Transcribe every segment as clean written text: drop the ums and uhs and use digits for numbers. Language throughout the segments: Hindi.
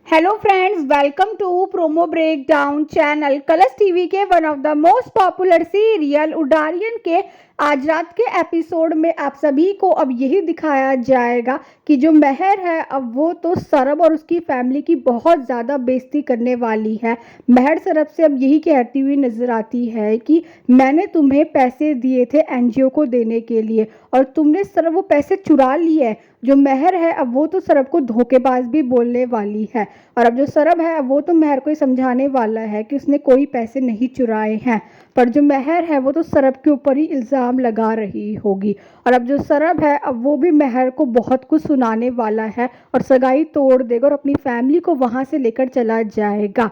Hello friends, welcome to promo breakdown channel. Colors TV के one of the most popular serial Udaariyaan के आज रात के एपिसोड में आप सभी को अब यही दिखाया जाएगा कि जो महर है अब वो तो सरब और उसकी फैमिली की बहुत ज़्यादा बेइज्जती करने वाली है। महर सरब से अब यही कहती हुई नजर आती है कि मैंने तुम्हें पैसे दिए थे एनजीओ को देने के लिए और तुमने सरब वो पैसे चुरा लिए। जो महर है अब वो तो सरब को धोखेबाज भी बोलने वाली है और अब जो सरब है वो तो महर को ही समझाने वाला है कि उसने कोई पैसे नहीं चुराए हैं। पर जो महर है वो तो सरब के ऊपर ही इल्ज़ाम लगा रही होगी और अब जो सरब है अब वो भी महर को बहुत कुछ सुनाने वाला है और सगाई तोड़ देगा और अपनी फैमिली को वहाँ से लेकर चला जाएगा।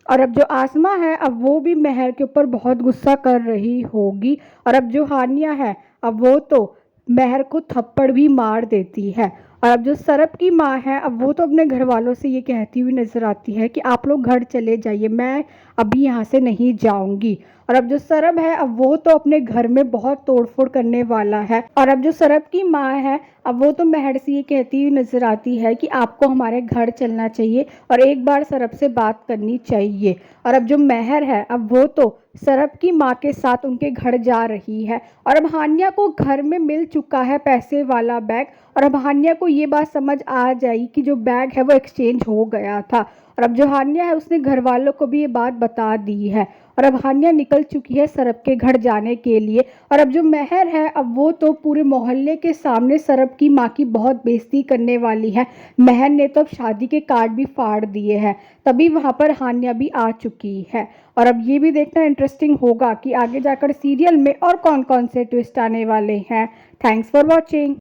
और अब जो आसमा है अब वो भी महर के ऊपर बहुत गुस्सा कर रही होगी और अब जो हानिया है अब वो तो महर को थप्पड़ भी मार देती है। और अब जो सरब की माँ है अब वो तो अपने घर वालों से ये कहती हुई नजर आती है कि आप लोग घर चले जाइए, मैं अभी यहाँ से नहीं जाऊंगी। और अब जो सरब है अब वो तो अपने घर में बहुत तोड़फोड़ करने वाला है और अब जो सरब की माँ है अब वो तो महर से ये कहती हुई नजर आती है कि आपको हमारे घर चलना चाहिए और एक बार सरब से बात करनी चाहिए। और अब जो महर है अब वो तो सरब की माँ के साथ उनके घर जा रही है और अब हानिया को घर में मिल चुका है पैसे वाला बैग और अब हानिया को ये बात समझ आ जाएगी कि जो बैग है वो एक्सचेंज हो गया था। और अब जो हानिया है उसने घर वालों को भी ये बात बता दी है और अब हानिया निकल चुकी है सरब के घर जाने के लिए। और अब जो महर है अब वो तो पूरे मोहल्ले के सामने सरब की माँ की बहुत बेइज्जती करने वाली है। महर ने तो अब शादी के कार्ड भी फाड़ दिए हैं, तभी वहाँ पर हानिया भी आ चुकी है। और अब ये भी देखना इंटरेस्टिंग होगा कि आगे जाकर सीरियल में और कौन कौन से ट्विस्ट आने वाले हैं। Thanks for watching.